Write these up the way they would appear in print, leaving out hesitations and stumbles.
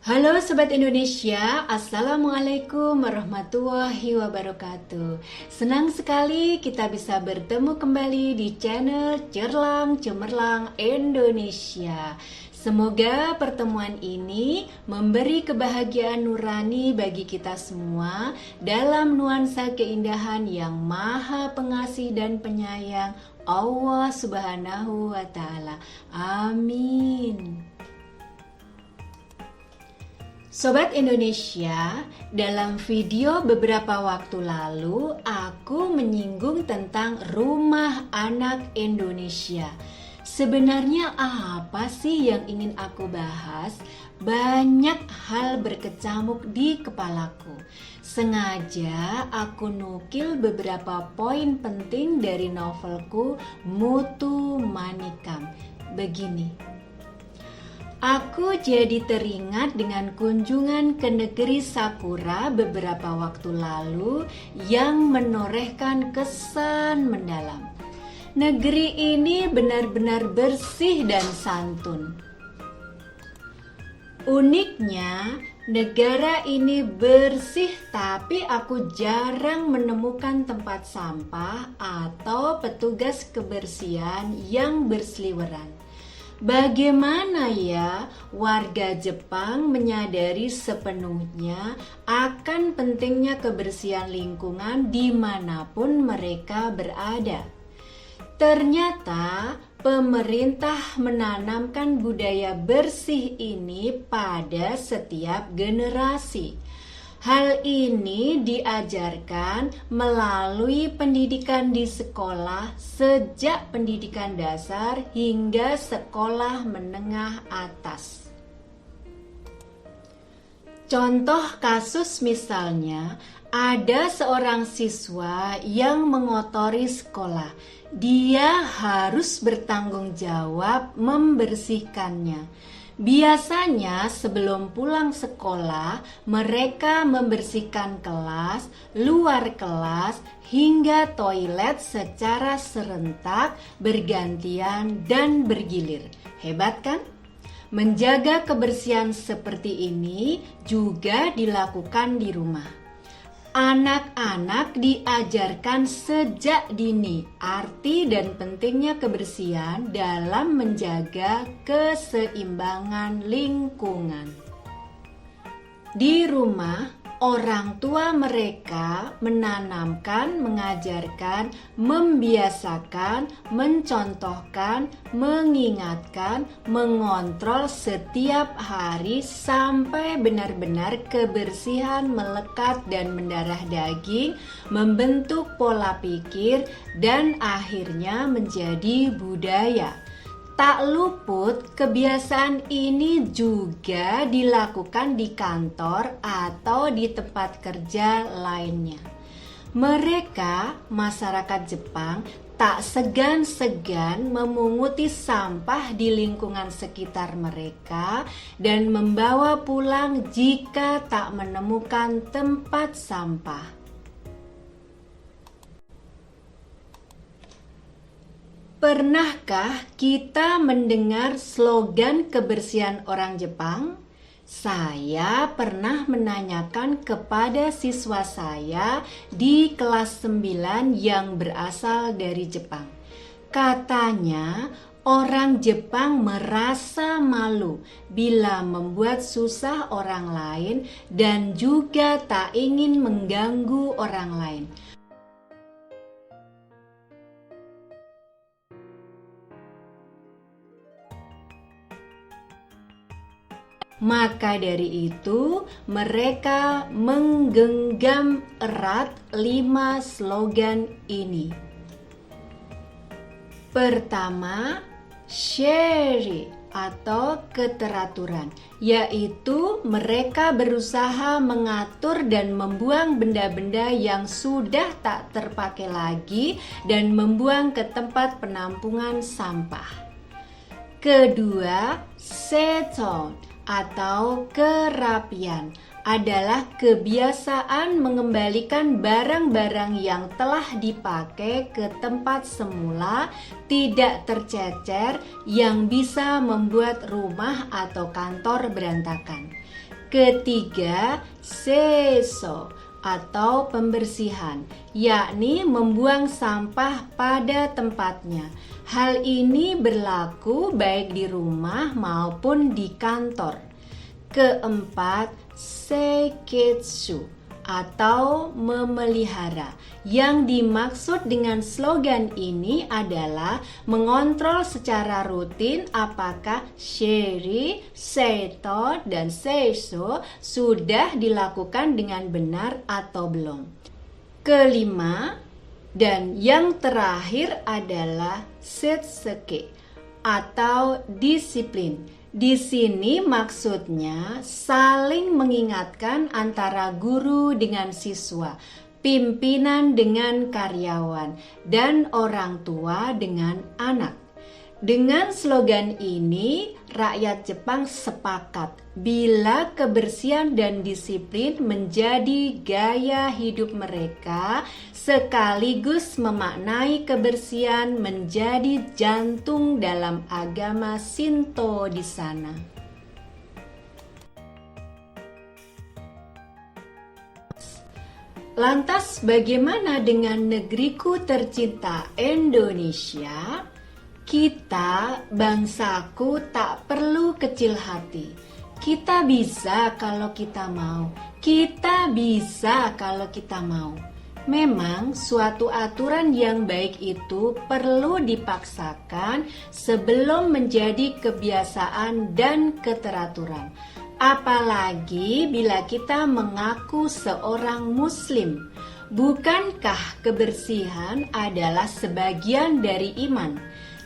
Halo Sobat Indonesia, Assalamualaikum warahmatullahi wabarakatuh. Senang sekali kita bisa bertemu kembali di channel Cerlang Cemerlang Indonesia. Semoga pertemuan ini memberi kebahagiaan nurani bagi kita semua dalam nuansa keindahan yang maha pengasih dan penyayang Allah Subhanahu wa Ta'ala. Amin. Sobat Indonesia, dalam video beberapa waktu lalu aku menyinggung tentang Rumah Anak Indonesia. Sebenarnya apa sih yang ingin aku bahas? Banyak hal berkecamuk di kepalaku. Sengaja aku nukil beberapa poin penting dari novelku Mutu Manikam. Begini. Aku jadi teringat dengan kunjungan ke negeri Sakura beberapa waktu lalu yang menorehkan kesan mendalam. Negeri ini benar-benar bersih dan santun. Uniknya, negara ini bersih tapi aku jarang menemukan tempat sampah atau petugas kebersihan yang berseliweran. Bagaimana ya warga Jepang menyadari sepenuhnya akan pentingnya kebersihan lingkungan dimanapun mereka berada? Ternyata pemerintah menanamkan budaya bersih ini pada setiap generasi. Hal ini diajarkan melalui pendidikan di sekolah sejak pendidikan dasar hingga sekolah menengah atas. Contoh kasus misalnya, ada seorang siswa yang mengotori sekolah. Dia harus bertanggung jawab membersihkannya. Biasanya sebelum pulang sekolah, mereka membersihkan kelas, luar kelas, hingga toilet secara serentak, bergantian, dan bergilir. Hebat kan? Menjaga kebersihan seperti ini juga dilakukan di rumah. Anak-anak diajarkan sejak dini arti dan pentingnya kebersihan dalam menjaga keseimbangan lingkungan. Di rumah, orang tua mereka menanamkan, mengajarkan, membiasakan, mencontohkan, mengingatkan, mengontrol setiap hari sampai benar-benar kebersihan melekat dan mendarah daging, membentuk pola pikir, dan akhirnya menjadi budaya. Tak luput, kebiasaan ini juga dilakukan di kantor atau di tempat kerja lainnya. Mereka, masyarakat Jepang, tak segan-segan memunguti sampah di lingkungan sekitar mereka dan membawa pulang jika tak menemukan tempat sampah. Pernahkah kita mendengar slogan kebersihan orang Jepang? Saya pernah menanyakan kepada siswa saya di kelas 9 yang berasal dari Jepang. Katanya, orang Jepang merasa malu bila membuat susah orang lain dan juga tak ingin mengganggu orang lain. Maka dari itu, mereka menggenggam erat 5 slogan ini. Pertama, sheri atau keteraturan, yaitu mereka berusaha mengatur dan membuang benda-benda yang sudah tak terpakai lagi dan membuang ke tempat penampungan sampah. Kedua, seton atau kerapian adalah kebiasaan mengembalikan barang-barang yang telah dipakai ke tempat semula, tidak tercecer, yang bisa membuat rumah atau kantor berantakan. Ketiga, seso atau pembersihan, yakni membuang sampah pada tempatnya. Hal ini berlaku baik di rumah maupun di kantor. Keempat, seiketsu atau memelihara. Yang dimaksud dengan slogan ini adalah mengontrol secara rutin apakah sheri, seito, dan seiso sudah dilakukan dengan benar atau belum. Kelima, dan yang terakhir adalah setsuke atau disiplin. Di sini maksudnya saling mengingatkan antara guru dengan siswa, pimpinan dengan karyawan, dan orang tua dengan anak. Dengan slogan ini, rakyat Jepang sepakat bila kebersihan dan disiplin menjadi gaya hidup mereka, sekaligus memaknai kebersihan menjadi jantung dalam agama Shinto di sana. Lantas bagaimana dengan negeriku tercinta Indonesia? Kita, bangsaku, tak perlu kecil hati. Kita bisa kalau kita mau. Kita bisa kalau kita mau. Memang suatu aturan yang baik itu perlu dipaksakan sebelum menjadi kebiasaan dan keteraturan. Apalagi bila kita mengaku seorang muslim. Bukankah kebersihan adalah sebagian dari iman?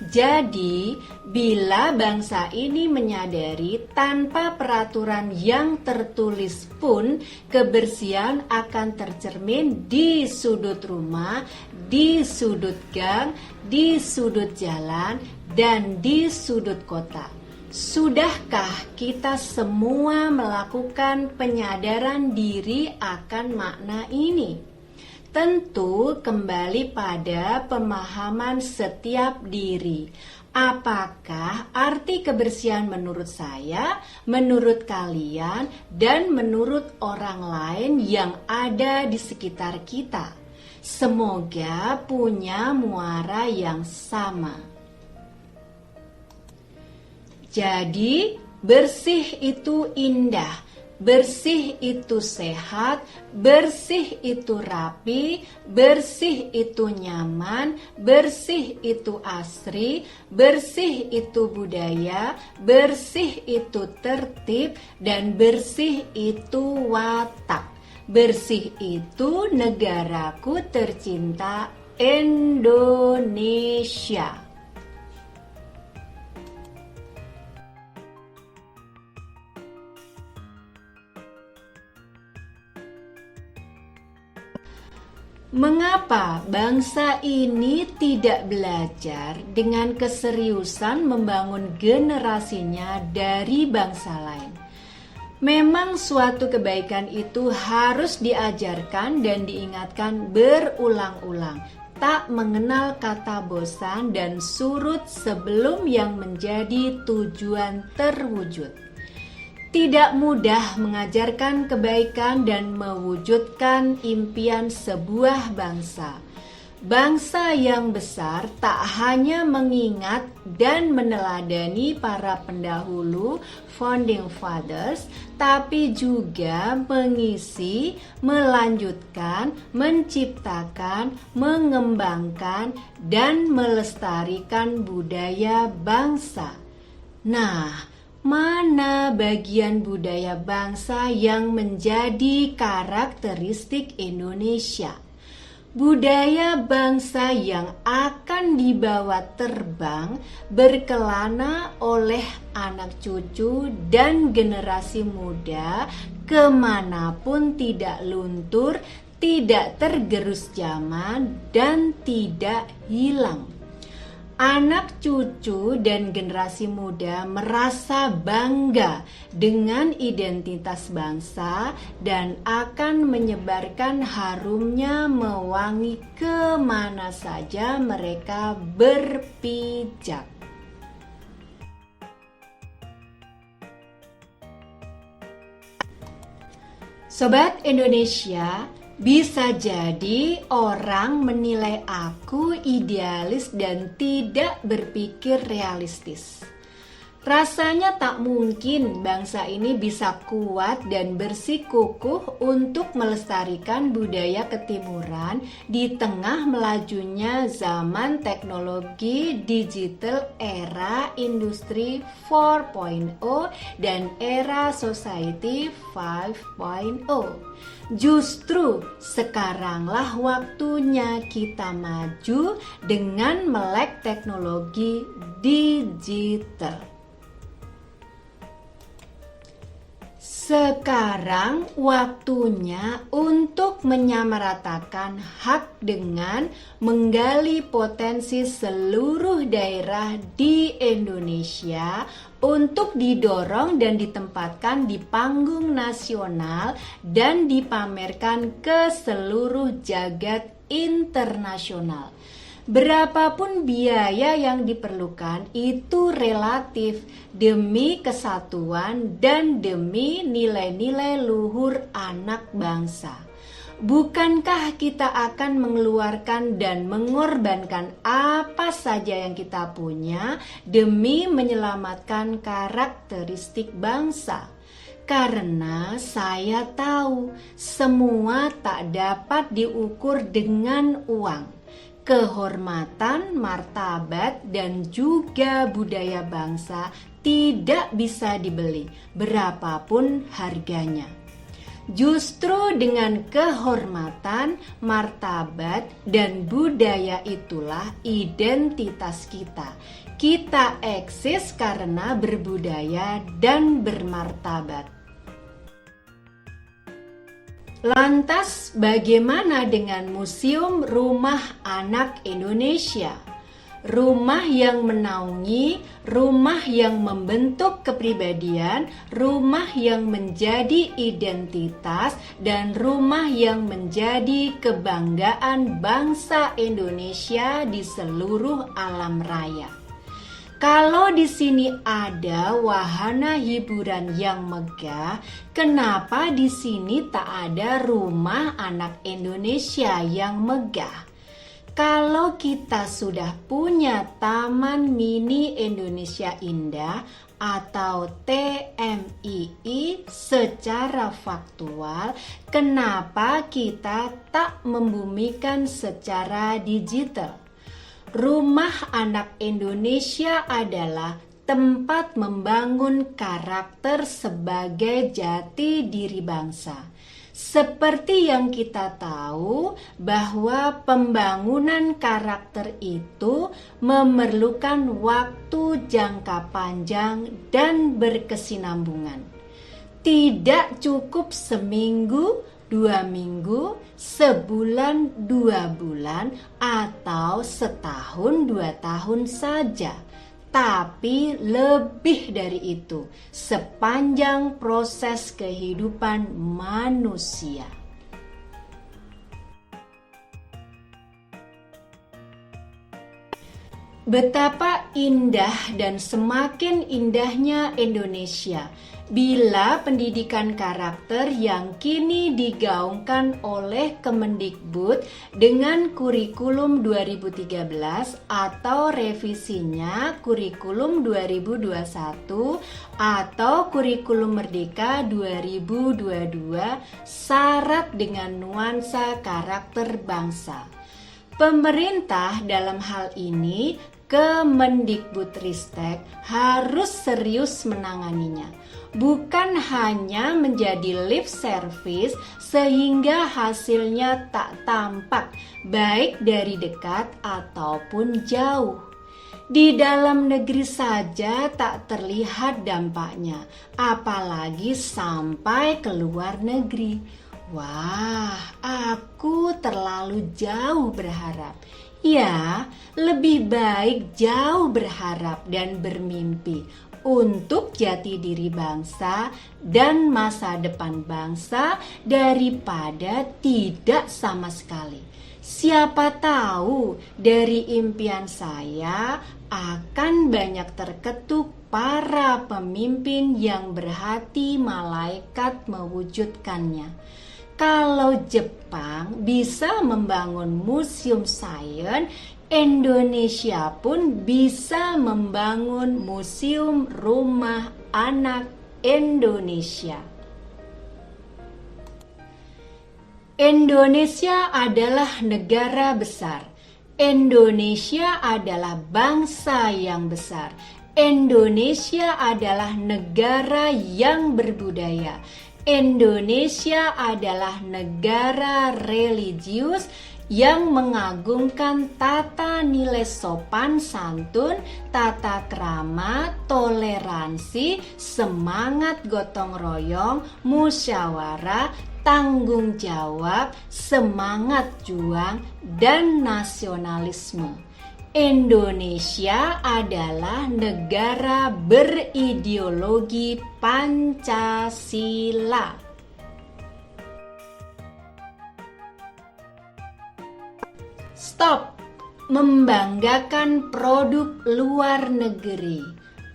Jadi, bila bangsa ini menyadari tanpa peraturan yang tertulis pun, kebersihan akan tercermin di sudut rumah, di sudut gang, di sudut jalan, dan di sudut kota. Sudahkah kita semua melakukan penyadaran diri akan makna ini? Tentu kembali pada pemahaman setiap diri. Apakah arti kebersihan menurut saya, menurut kalian, dan menurut orang lain yang ada di sekitar kita? Semoga punya muara yang sama. Jadi, bersih itu indah. Bersih itu sehat, bersih itu rapi, bersih itu nyaman, bersih itu asri, bersih itu budaya, bersih itu tertib, dan bersih itu watak. Bersih itu negaraku tercinta Indonesia. Mengapa bangsa ini tidak belajar dengan keseriusan membangun generasinya dari bangsa lain? Memang suatu kebaikan itu harus diajarkan dan diingatkan berulang-ulang, tak mengenal kata bosan dan surut sebelum yang menjadi tujuan terwujud. Tidak mudah mengajarkan kebaikan dan mewujudkan impian sebuah bangsa. Bangsa yang besar tak hanya mengingat dan meneladani para pendahulu, founding fathers, tapi juga mengisi, melanjutkan, menciptakan, mengembangkan, dan melestarikan budaya bangsa. Nah, mana bagian budaya bangsa yang menjadi karakteristik Indonesia? Budaya bangsa yang akan dibawa terbang berkelana oleh anak cucu dan generasi muda kemanapun tidak luntur, tidak tergerus zaman, dan tidak hilang. Anak cucu dan generasi muda merasa bangga dengan identitas bangsa dan akan menyebarkan harumnya mewangi kemana saja mereka berpijak. Sobat Indonesia, bisa jadi orang menilai aku idealis dan tidak berpikir realistis. Rasanya tak mungkin bangsa ini bisa kuat dan bersikukuh untuk melestarikan budaya ketimuran di tengah melajunya zaman teknologi digital era industri 4.0 dan era society 5.0. Justru sekaranglah waktunya kita maju dengan melek teknologi digital. Sekarang waktunya untuk menyamaratakan hak dengan menggali potensi seluruh daerah di Indonesia untuk didorong dan ditempatkan di panggung nasional dan dipamerkan ke seluruh jagat internasional. Berapapun biaya yang diperlukan itu relatif demi kesatuan dan demi nilai-nilai luhur anak bangsa. Bukankah kita akan mengeluarkan dan mengorbankan apa saja yang kita punya demi menyelamatkan karakteristik bangsa? Karena saya tahu semua tak dapat diukur dengan uang. Kehormatan, martabat, dan juga budaya bangsa tidak bisa dibeli berapapun harganya. Justru dengan kehormatan, martabat, dan budaya itulah identitas kita. Kita eksis karena berbudaya dan bermartabat. Lantas, bagaimana dengan Museum Rumah Anak Indonesia? Rumah yang menaungi, rumah yang membentuk kepribadian, rumah yang menjadi identitas, dan rumah yang menjadi kebanggaan bangsa Indonesia di seluruh alam raya. Kalau di sini ada wahana hiburan yang megah, kenapa di sini tak ada rumah anak Indonesia yang megah? Kalau kita sudah punya Taman Mini Indonesia Indah atau TMII secara faktual, kenapa kita tak membumikan secara digital? Rumah Anak Indonesia adalah tempat membangun karakter sebagai jati diri bangsa. Seperti yang kita tahu bahwa pembangunan karakter itu memerlukan waktu jangka panjang dan berkesinambungan. Tidak cukup seminggu, 2 minggu, sebulan, 2 bulan, atau setahun, 2 tahun saja. Tapi lebih dari itu, sepanjang proses kehidupan manusia. Betapa indah dan semakin indahnya Indonesia bila pendidikan karakter yang kini digaungkan oleh Kemendikbud dengan kurikulum 2013 atau revisinya kurikulum 2021 atau kurikulum Merdeka 2022 syarat dengan nuansa karakter bangsa. Pemerintah dalam hal ini Kemendikbudristek harus serius menanganinya. Bukan hanya menjadi lip service sehingga hasilnya tak tampak baik dari dekat ataupun jauh. Di dalam negeri saja tak terlihat dampaknya, apalagi sampai ke luar negeri. Wah, aku terlalu jauh berharap. Ya, lebih baik jauh berharap dan bermimpi untuk jati diri bangsa dan masa depan bangsa daripada tidak sama sekali. Siapa tahu dari impian saya akan banyak terketuk para pemimpin yang berhati malaikat mewujudkannya. Kalau Jepang bisa membangun museum sains, Indonesia pun bisa membangun museum rumah anak Indonesia. Indonesia adalah negara besar. Indonesia adalah bangsa yang besar. Indonesia adalah negara yang berbudaya. Indonesia adalah negara religius yang mengagungkan tata nilai sopan santun, tata krama, toleransi, semangat gotong royong, musyawarah, tanggung jawab, semangat juang, dan nasionalisme. Indonesia adalah negara berideologi Pancasila. Stop membanggakan produk luar negeri,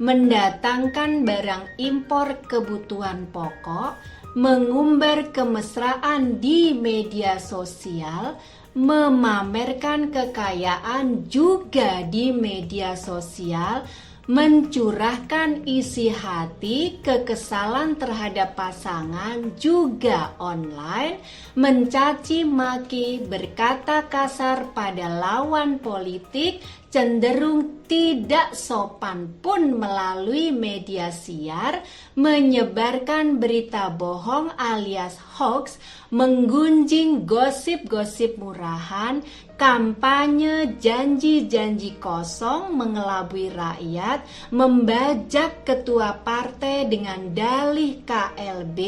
mendatangkan barang impor kebutuhan pokok, mengumbar kemesraan di media sosial, memamerkan kekayaan juga di media sosial, mencurahkan isi hati, kekesalan terhadap pasangan juga online, mencaci maki, berkata kasar pada lawan politik, cenderung tidak sopan pun melalui media siar, menyebarkan berita bohong alias hoax, menggunjing gosip-gosip murahan, kampanye janji-janji kosong, mengelabui rakyat, membajak ketua partai dengan dalih KLB,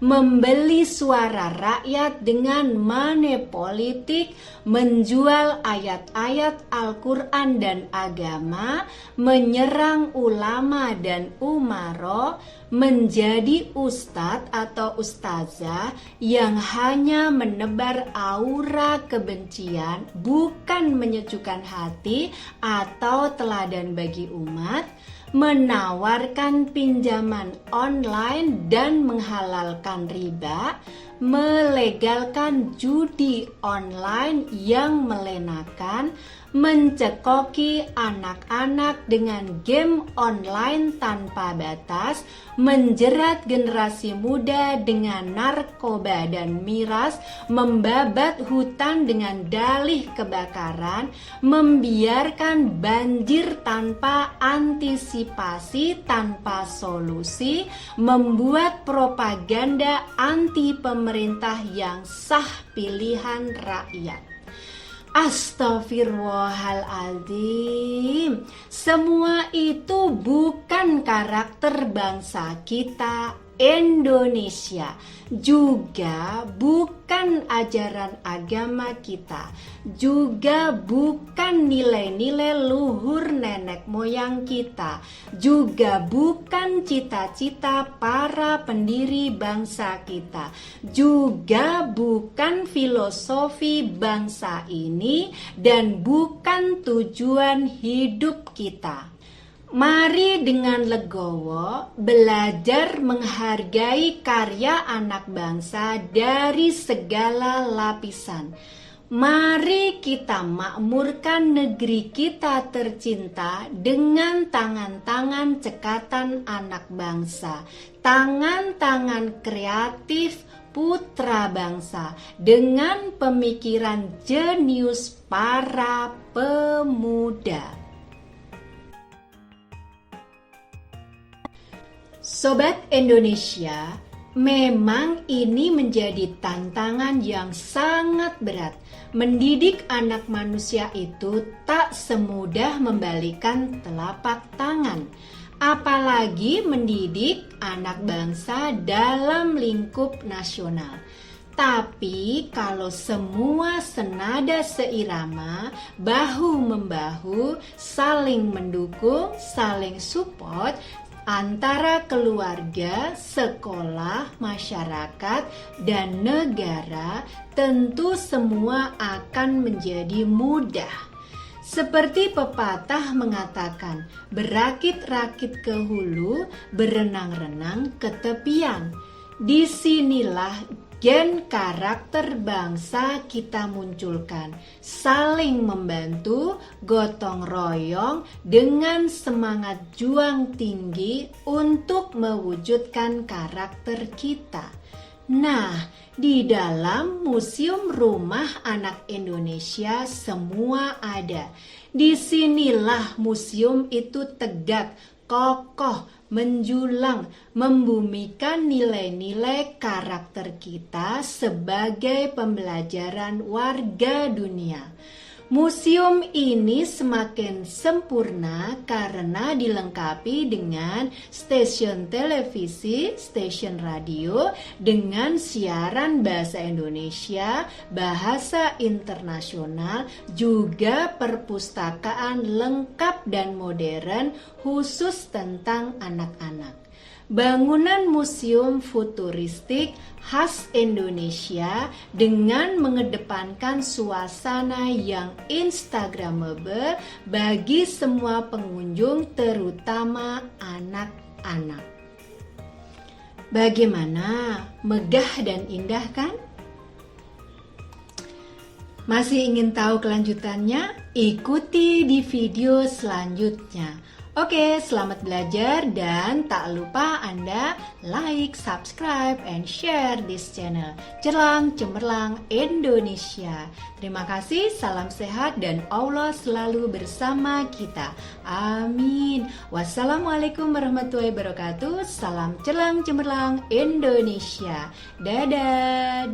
membeli suara rakyat dengan money politik, menjual ayat-ayat Al-Quran dan agama, menyerang ulama dan umaro, menjadi ustadz atau ustazah yang hanya menebar aura kebencian, bukan menyejukkan hati atau teladan bagi umat, menawarkan pinjaman online dan menghalalkan riba, melegalkan judi online yang melenakan, mencekoki anak-anak dengan game online tanpa batas, menjerat generasi muda dengan narkoba dan miras, membabat hutan dengan dalih kebakaran, membiarkan banjir tanpa antisipasi, tanpa solusi, membuat propaganda anti pemerintah yang sah pilihan rakyat. Astaghfirullahaladzim. Semua itu bukan karakter bangsa kita Indonesia, juga bukan ajaran agama kita, juga bukan nilai-nilai luhur nenek moyang kita, juga bukan cita-cita para pendiri bangsa kita, juga bukan filosofi bangsa ini, dan bukan tujuan hidup kita. Mari dengan legowo belajar menghargai karya anak bangsa dari segala lapisan. Mari kita makmurkan negeri kita tercinta dengan tangan-tangan cekatan anak bangsa, tangan-tangan kreatif putra bangsa dengan pemikiran jenius para pemuda. Sobat Indonesia, memang ini menjadi tantangan yang sangat berat. Mendidik anak manusia itu tak semudah membalikan telapak tangan. Apalagi mendidik anak bangsa dalam lingkup nasional. Tapi kalau semua senada seirama, bahu-membahu, saling mendukung, saling support, antara keluarga, sekolah, masyarakat, dan negara, tentu semua akan menjadi mudah. Seperti pepatah mengatakan, berakit-rakit ke hulu, berenang-renang ke tepian. Disinilah gen karakter bangsa kita munculkan, saling membantu, gotong royong dengan semangat juang tinggi untuk mewujudkan karakter kita. Nah, di dalam Museum Rumah Anak Indonesia semua ada. Disinilah museum itu tegak, kokoh, menjulang, membumikan nilai-nilai karakter kita sebagai pembelajaran warga dunia. Museum ini semakin sempurna karena dilengkapi dengan stasiun televisi, stasiun radio, dengan siaran bahasa Indonesia, bahasa internasional, juga perpustakaan lengkap dan modern khusus tentang anak-anak. Bangunan museum futuristik khas Indonesia dengan mengedepankan suasana yang instagramable bagi semua pengunjung, terutama anak-anak. Bagaimana? Megah dan indah kan? Masih ingin tahu kelanjutannya? Ikuti di video selanjutnya. Oke, selamat belajar dan tak lupa Anda like, subscribe, and share this channel Cerlang Cemerlang Indonesia. Terima kasih, salam sehat dan Allah selalu bersama kita. Amin. Wassalamualaikum warahmatullahi wabarakatuh. Salam Cerlang Cemerlang Indonesia. Dadah.